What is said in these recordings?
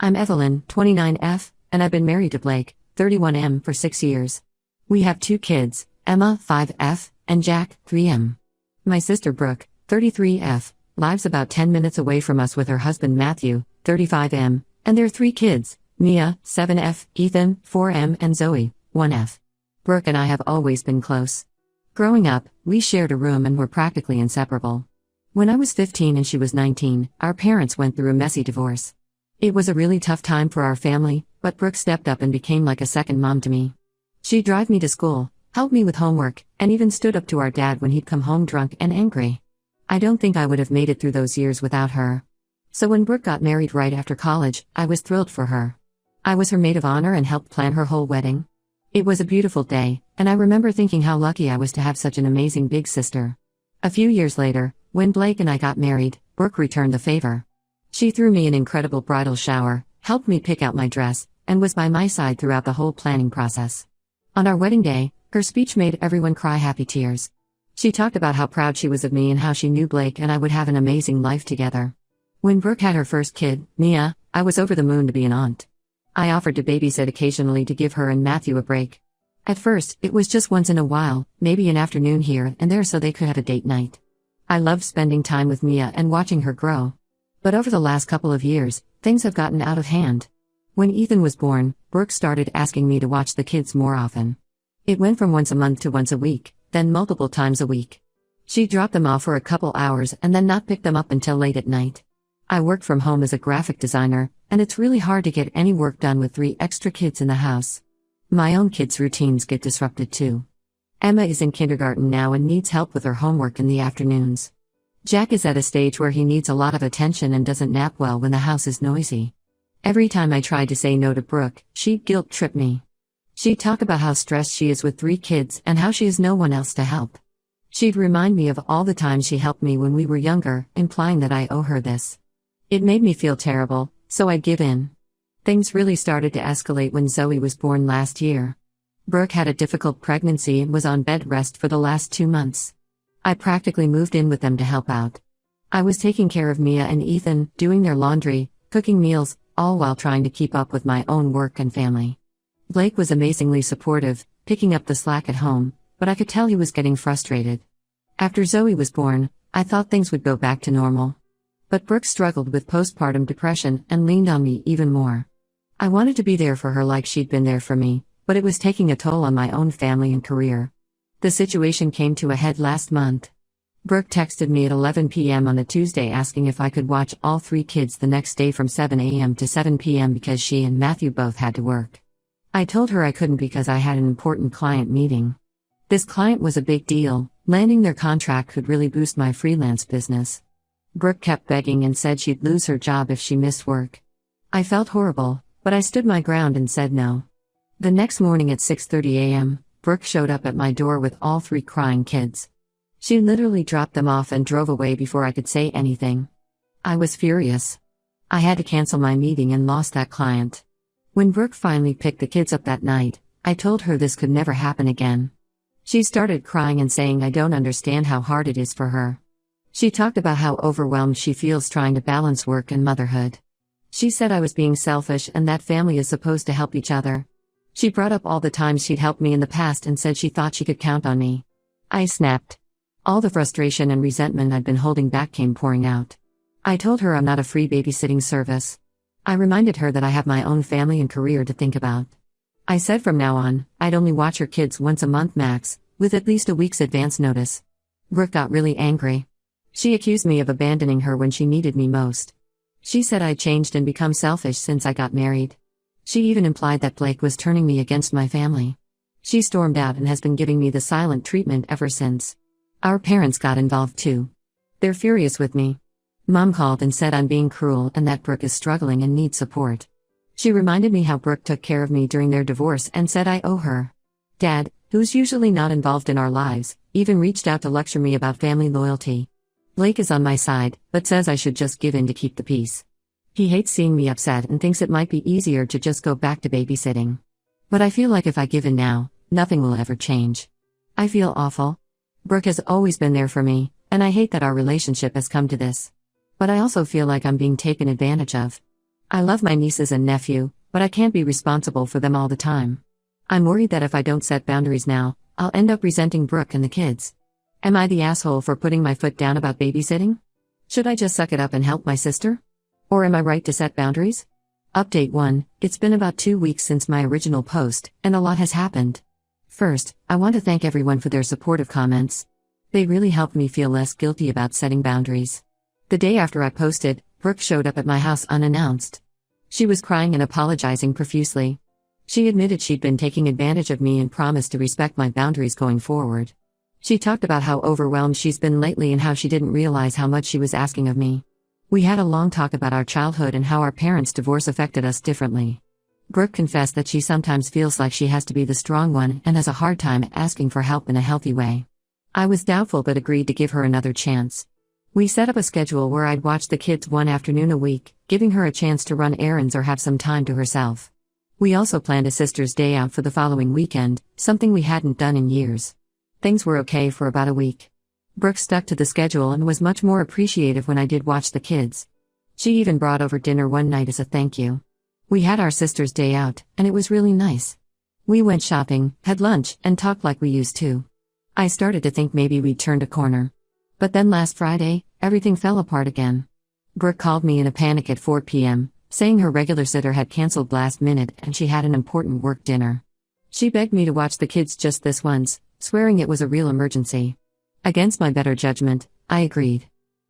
I'm Evelyn, 29F, and I've been married to Blake, 31M, for 6 years. We have 2 kids, Emma, 5F, and Jack, 3M. My sister Brooke, 33F, lives about 10 minutes away from us with her husband Matthew, 35M, and their 3 kids, Mia, 7F, Ethan, 4M, and Zoe, 1F. Brooke and I have always been close. Growing up, we shared a room and were practically inseparable. When I was 15 and she was 19, our parents went through a messy divorce. It was a really tough time for our family, but Brooke stepped up and became like a second mom to me. She'd drive me to school, help me with homework, and even stood up to our dad when he'd come home drunk and angry. I don't think I would have made it through those years without her. So when Brooke got married right after college, I was thrilled for her. I was her maid of honor and helped plan her whole wedding. It was a beautiful day, and I remember thinking how lucky I was to have such an amazing big sister. A few years later, when Blake and I got married, Brooke returned the favor. She threw me an incredible bridal shower, helped me pick out my dress, and was by my side throughout the whole planning process. On our wedding day, her speech made everyone cry happy tears. She talked about how proud she was of me and how she knew Blake and I would have an amazing life together. When Brooke had her first kid, Mia, I was over the moon to be an aunt. I offered to babysit occasionally to give her and Matthew a break. At first, it was just once in a while, maybe an afternoon here and there so they could have a date night. I loved spending time with Mia and watching her grow. But over the last couple of years, things have gotten out of hand. When Ethan was born, Brooke started asking me to watch the kids more often. It went from once a month to once a week, then multiple times a week. She'd drop them off for a couple hours and then not pick them up until late at night. I worked from home as a graphic designer, and it's really hard to get any work done with 3 extra kids in the house. My own kids' routines get disrupted too. Emma is in kindergarten now and needs help with her homework in the afternoons. Jack is at a stage where he needs a lot of attention and doesn't nap well when the house is noisy. Every time I tried to say no to Brooke, she'd guilt-trip me. She'd talk about how stressed she is with 3 kids and how she has no one else to help. She'd remind me of all the times she helped me when we were younger, implying that I owe her this. It made me feel terrible, so I'd give in. Things really started to escalate when Zoe was born last year. Brooke had a difficult pregnancy and was on bed rest for the last 2 months. I practically moved in with them to help out. I was taking care of Mia and Ethan, doing their laundry, cooking meals, all while trying to keep up with my own work and family. Blake was amazingly supportive, picking up the slack at home, but I could tell he was getting frustrated. After Zoe was born, I thought things would go back to normal. But Brooke struggled with postpartum depression and leaned on me even more. I wanted to be there for her like she'd been there for me, but it was taking a toll on my own family and career. The situation came to a head last month. Brooke texted me at 11 p.m. on a Tuesday asking if I could watch all 3 kids the next day from 7 a.m. to 7 p.m. because she and Matthew both had to work. I told her I couldn't because I had an important client meeting. This client was a big deal. Landing their contract could really boost my freelance business. Brooke kept begging and said she'd lose her job if she missed work. I felt horrible, but I stood my ground and said no. The next morning at 6:30 a.m., Brooke showed up at my door with all 3 crying kids. She literally dropped them off and drove away before I could say anything. I was furious. I had to cancel my meeting and lost that client. When Brooke finally picked the kids up that night, I told her this could never happen again. She started crying and saying I don't understand how hard it is for her. She talked about how overwhelmed she feels trying to balance work and motherhood. She said I was being selfish and that family is supposed to help each other. She brought up all the times she'd helped me in the past and said she thought she could count on me. I snapped. All the frustration and resentment I'd been holding back came pouring out. I told her I'm not a free babysitting service. I reminded her that I have my own family and career to think about. I said from now on, I'd only watch her kids once a month max, with at least a week's advance notice. Brooke got really angry. She accused me of abandoning her when she needed me most. She said I'd changed and become selfish since I got married. She even implied that Blake was turning me against my family. She stormed out and has been giving me the silent treatment ever since. Our parents got involved too. They're furious with me. Mom called and said I'm being cruel and that Brooke is struggling and needs support. She reminded me how Brooke took care of me during their divorce and said I owe her. Dad, who's usually not involved in our lives, even reached out to lecture me about family loyalty. Blake is on my side, but says I should just give in to keep the peace. He hates seeing me upset and thinks it might be easier to just go back to babysitting. But I feel like if I give in now, nothing will ever change. I feel awful. Brooke has always been there for me, and I hate that our relationship has come to this. But I also feel like I'm being taken advantage of. I love my nieces and nephew, but I can't be responsible for them all the time. I'm worried that if I don't set boundaries now, I'll end up resenting Brooke and the kids. Am I the asshole for putting my foot down about babysitting? Should I just suck it up and help my sister? Or am I right to set boundaries? Update 1. It's been about 2 weeks since my original post, and a lot has happened. First, I want to thank everyone for their supportive comments. They really helped me feel less guilty about setting boundaries. The day after I posted, Brooke showed up at my house unannounced. She was crying and apologizing profusely. She admitted she'd been taking advantage of me and promised to respect my boundaries going forward. She talked about how overwhelmed she's been lately and how she didn't realize how much she was asking of me. We had a long talk about our childhood and how our parents' divorce affected us differently. Brooke confessed that she sometimes feels like she has to be the strong one and has a hard time asking for help in a healthy way. I was doubtful but agreed to give her another chance. We set up a schedule where I'd watch the kids one afternoon a week, giving her a chance to run errands or have some time to herself. We also planned a sister's day out for the following weekend, something we hadn't done in years. Things were okay for about a week. Brooke stuck to the schedule and was much more appreciative when I did watch the kids. She even brought over dinner one night as a thank you. We had our sister's day out, and it was really nice. We went shopping, had lunch, and talked like we used to. I started to think maybe we'd turned a corner. But then last Friday, everything fell apart again. Brooke called me in a panic at 4 p.m., saying her regular sitter had canceled last minute and she had an important work dinner. She begged me to watch the kids just this once, swearing it was a real emergency. Against my better judgment, I agreed.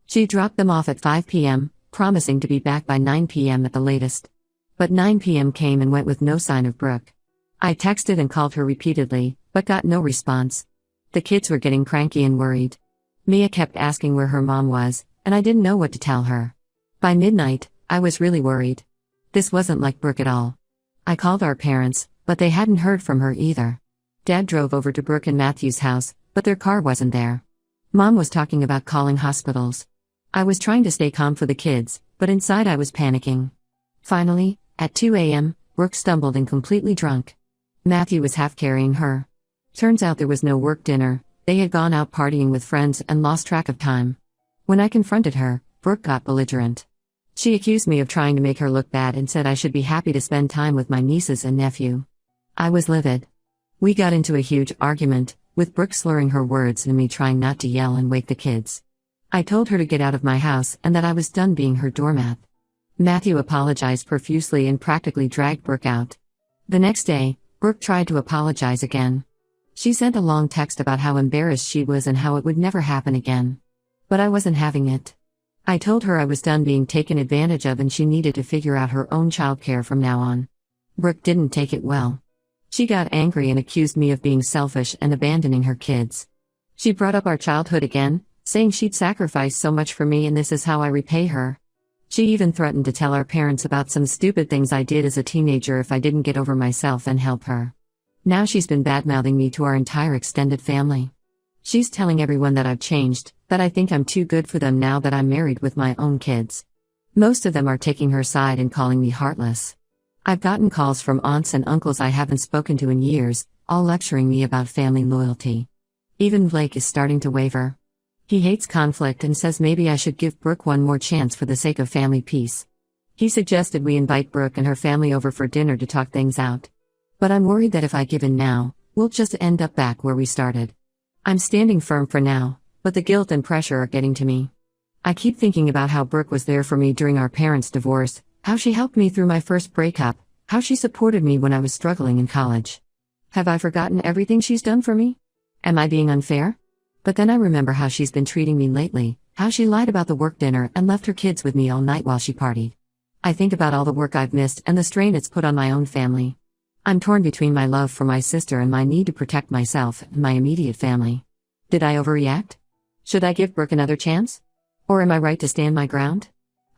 She dropped them off at 5 p.m., promising to be back by 9 p.m. at the latest. But 9 p.m. came and went with no sign of Brooke. I texted and called her repeatedly, but got no response. The kids were getting cranky and worried. Mia kept asking where her mom was, and I didn't know what to tell her. By midnight, I was really worried. This wasn't like Brooke at all. I called our parents, but they hadn't heard from her either. Dad drove over to Brooke and Matthew's house, but their car wasn't there. Mom was talking about calling hospitals. I was trying to stay calm for the kids, but inside I was panicking. Finally, at 2 a.m., Brooke stumbled and completely drunk. Matthew was half carrying her. Turns out there was no work dinner. They had gone out partying with friends and lost track of time. When I confronted her, Brooke got belligerent. She accused me of trying to make her look bad and said I should be happy to spend time with my nieces and nephew. I was livid. We got into a huge argument, with Brooke slurring her words and me trying not to yell and wake the kids. I told her to get out of my house and that I was done being her doormat. Matthew apologized profusely and practically dragged Brooke out. The next day, Brooke tried to apologize again. She sent a long text about how embarrassed she was and how it would never happen again. But I wasn't having it. I told her I was done being taken advantage of and she needed to figure out her own childcare from now on. Brooke didn't take it well. She got angry and accused me of being selfish and abandoning her kids. She brought up our childhood again, saying she'd sacrificed so much for me and this is how I repay her. She even threatened to tell our parents about some stupid things I did as a teenager if I didn't get over myself and help her. Now she's been badmouthing me to our entire extended family. She's telling everyone that I've changed, that I think I'm too good for them now that I'm married with my own kids. Most of them are taking her side and calling me heartless. I've gotten calls from aunts and uncles I haven't spoken to in years, all lecturing me about family loyalty. Even Blake is starting to waver. He hates conflict and says maybe I should give Brooke one more chance for the sake of family peace. He suggested we invite Brooke and her family over for dinner to talk things out. But I'm worried that if I give in now, we'll just end up back where we started. I'm standing firm for now, but the guilt and pressure are getting to me. I keep thinking about how Brooke was there for me during our parents' divorce, how she helped me through my first breakup, how she supported me when I was struggling in college. Have I forgotten everything she's done for me? Am I being unfair? But then I remember how she's been treating me lately, how she lied about the work dinner and left her kids with me all night while she partied. I think about all the work I've missed and the strain it's put on my own family. I'm torn between my love for my sister and my need to protect myself and my immediate family. Did I overreact? Should I give Brooke another chance? Or am I right to stand my ground?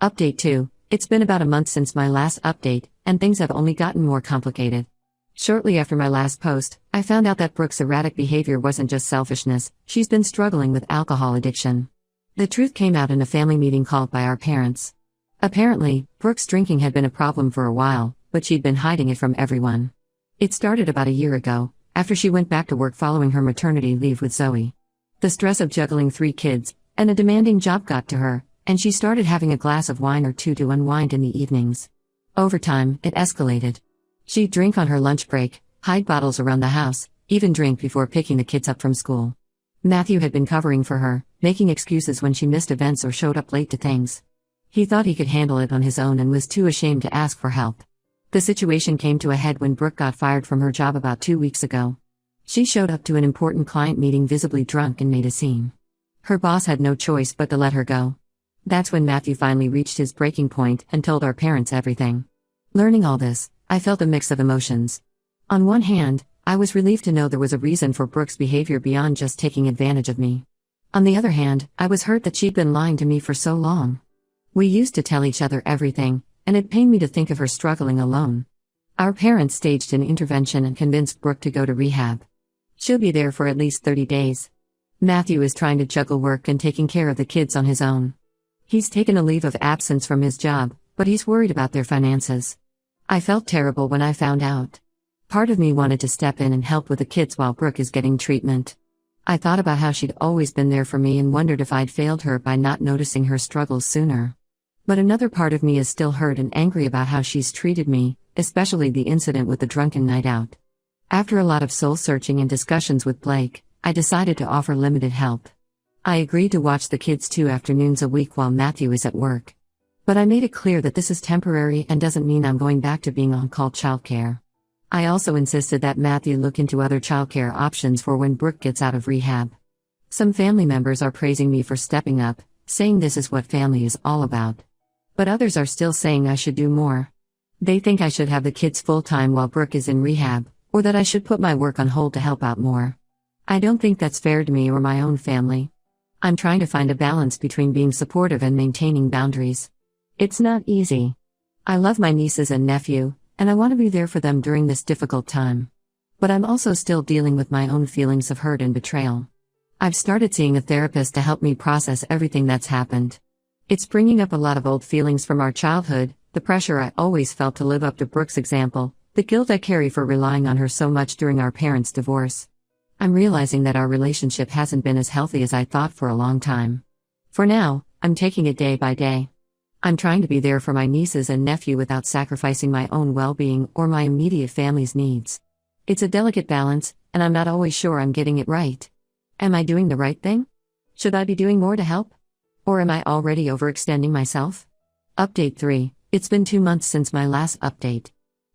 Update 2. It's been about a month since my last update, and things have only gotten more complicated. Shortly after my last post, I found out that Brooke's erratic behavior wasn't just selfishness, she's been struggling with alcohol addiction. The truth came out in a family meeting called by our parents. Apparently, Brooke's drinking had been a problem for a while, but she'd been hiding it from everyone. It started about a year ago, after she went back to work following her maternity leave with Zoe. The stress of juggling 3 kids, and a demanding job got to her, and she started having a glass of wine or two to unwind in the evenings. Over time, it escalated. She'd drink on her lunch break, hide bottles around the house, even drink before picking the kids up from school. Matthew had been covering for her, making excuses when she missed events or showed up late to things. He thought he could handle it on his own and was too ashamed to ask for help. The situation came to a head when Brooke got fired from her job about 2 weeks ago. She showed up to an important client meeting visibly drunk and made a scene. Her boss had no choice but to let her go. That's when Matthew finally reached his breaking point and told our parents everything. Learning all this, I felt a mix of emotions. On one hand, I was relieved to know there was a reason for Brooke's behavior beyond just taking advantage of me. On the other hand, I was hurt that she'd been lying to me for so long. We used to tell each other everything, and it pained me to think of her struggling alone. Our parents staged an intervention and convinced Brooke to go to rehab. She'll be there for at least 30 days. Matthew is trying to juggle work and taking care of the kids on his own. He's taken a leave of absence from his job, but he's worried about their finances. I felt terrible when I found out. Part of me wanted to step in and help with the kids while Brooke is getting treatment. I thought about how she'd always been there for me and wondered if I'd failed her by not noticing her struggles sooner. But another part of me is still hurt and angry about how she's treated me, especially the incident with the drunken night out. After a lot of soul-searching and discussions with Blake, I decided to offer limited help. I agreed to watch the kids 2 afternoons a week while Matthew is at work. But I made it clear that this is temporary and doesn't mean I'm going back to being on-call childcare. I also insisted that Matthew look into other childcare options for when Brooke gets out of rehab. Some family members are praising me for stepping up, saying this is what family is all about. But others are still saying I should do more. They think I should have the kids full-time while Brooke is in rehab, or that I should put my work on hold to help out more. I don't think that's fair to me or my own family. I'm trying to find a balance between being supportive and maintaining boundaries. It's not easy. I love my nieces and nephew, and I want to be there for them during this difficult time. But I'm also still dealing with my own feelings of hurt and betrayal. I've started seeing a therapist to help me process everything that's happened. It's bringing up a lot of old feelings from our childhood, the pressure I always felt to live up to Brooke's example, the guilt I carry for relying on her so much during our parents' divorce. I'm realizing that our relationship hasn't been as healthy as I thought for a long time. For now, I'm taking it day by day. I'm trying to be there for my nieces and nephew without sacrificing my own well-being or my immediate family's needs. It's a delicate balance, and I'm not always sure I'm getting it right. Am I doing the right thing? Should I be doing more to help? Or am I already overextending myself? Update 3. It's been 2 months since my last update.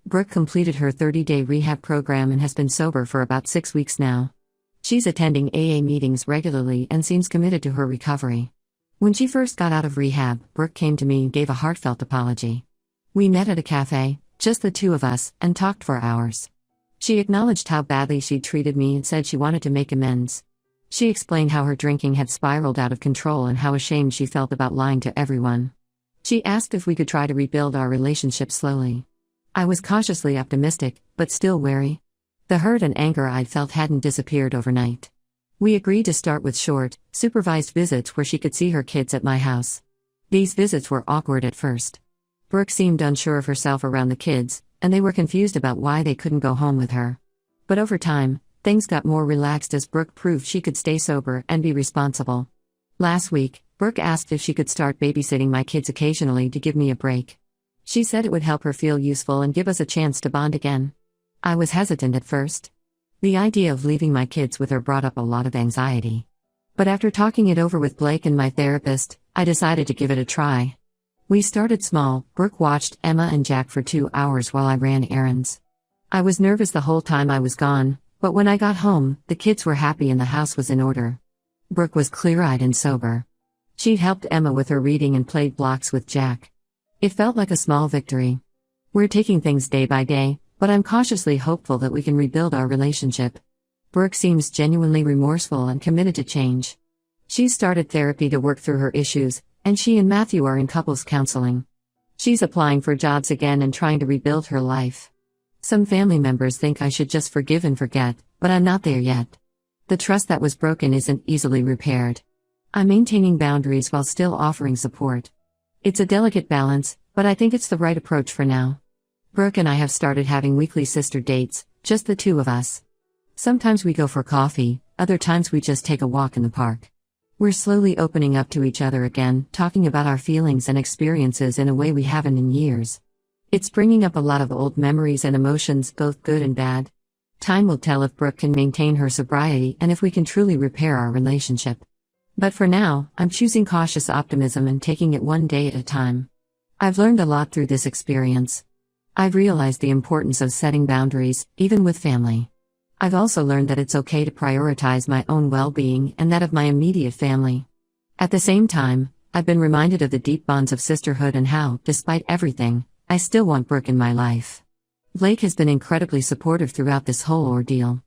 Brooke completed her 30-day rehab program and has been sober for about 6 weeks now. She's attending AA meetings regularly and seems committed to her recovery. When she first got out of rehab, Brooke came to me and gave a heartfelt apology. We met at a cafe, just the 2 of us, and talked for hours. She acknowledged how badly she'd treated me and said she wanted to make amends. She explained how her drinking had spiraled out of control and how ashamed she felt about lying to everyone. She asked if we could try to rebuild our relationship slowly. I was cautiously optimistic, but still wary. The hurt and anger I'd felt hadn't disappeared overnight. We agreed to start with short, supervised visits where she could see her kids at my house. These visits were awkward at first. Brooke seemed unsure of herself around the kids, and they were confused about why they couldn't go home with her. But over time, things got more relaxed as Brooke proved she could stay sober and be responsible. Last week, Brooke asked if she could start babysitting my kids occasionally to give me a break. She said it would help her feel useful and give us a chance to bond again. I was hesitant at first. The idea of leaving my kids with her brought up a lot of anxiety. But after talking it over with Blake and my therapist, I decided to give it a try. We started small. Brooke watched Emma and Jack for 2 hours while I ran errands. I was nervous the whole time I was gone, but when I got home, the kids were happy and the house was in order. Brooke was clear-eyed and sober. She'd helped Emma with her reading and played blocks with Jack. It felt like a small victory. We're taking things day by day, but I'm cautiously hopeful that we can rebuild our relationship. Brooke seems genuinely remorseful and committed to change. She's started therapy to work through her issues, and she and Matthew are in couples counseling. She's applying for jobs again and trying to rebuild her life. Some family members think I should just forgive and forget, but I'm not there yet. The trust that was broken isn't easily repaired. I'm maintaining boundaries while still offering support. It's a delicate balance, but I think it's the right approach for now. Brooke and I have started having weekly sister dates, just the 2 of us. Sometimes we go for coffee, other times we just take a walk in the park. We're slowly opening up to each other again, talking about our feelings and experiences in a way we haven't in years. It's bringing up a lot of old memories and emotions, both good and bad. Time will tell if Brooke can maintain her sobriety and if we can truly repair our relationship. But for now, I'm choosing cautious optimism and taking it one day at a time. I've learned a lot through this experience. I've realized the importance of setting boundaries, even with family. I've also learned that it's okay to prioritize my own well-being and that of my immediate family. At the same time, I've been reminded of the deep bonds of sisterhood and how, despite everything, I still want Brooke in my life. Blake has been incredibly supportive throughout this whole ordeal.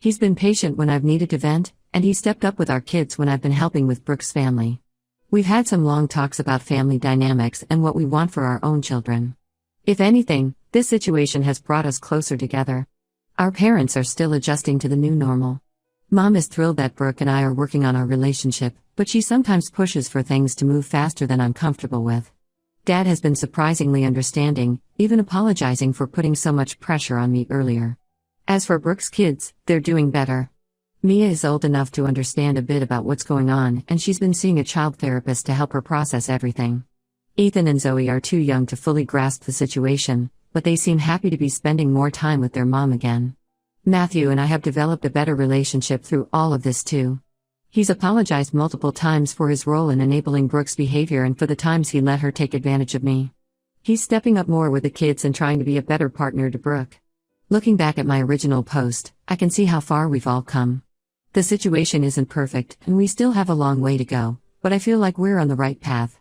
He's been patient when I've needed to vent, and he stepped up with our kids when I've been helping with Brooke's family. We've had some long talks about family dynamics and what we want for our own children. If anything, this situation has brought us closer together. Our parents are still adjusting to the new normal. Mom is thrilled that Brooke and I are working on our relationship, but she sometimes pushes for things to move faster than I'm comfortable with. Dad has been surprisingly understanding, even apologizing for putting so much pressure on me earlier. As for Brooke's kids, they're doing better. Mia is old enough to understand a bit about what's going on, and she's been seeing a child therapist to help her process everything. Ethan and Zoe are too young to fully grasp the situation, but they seem happy to be spending more time with their mom again. Matthew and I have developed a better relationship through all of this too. He's apologized multiple times for his role in enabling Brooke's behavior and for the times he let her take advantage of me. He's stepping up more with the kids and trying to be a better partner to Brooke. Looking back at my original post, I can see how far we've all come. The situation isn't perfect, and we still have a long way to go, but I feel like we're on the right path.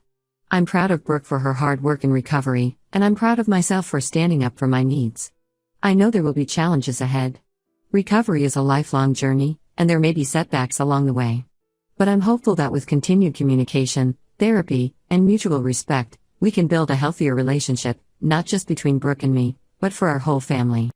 I'm proud of Brooke for her hard work and recovery, and I'm proud of myself for standing up for my needs. I know there will be challenges ahead. Recovery is a lifelong journey, and there may be setbacks along the way. But I'm hopeful that with continued communication, therapy, and mutual respect, we can build a healthier relationship, not just between Brooke and me, but for our whole family.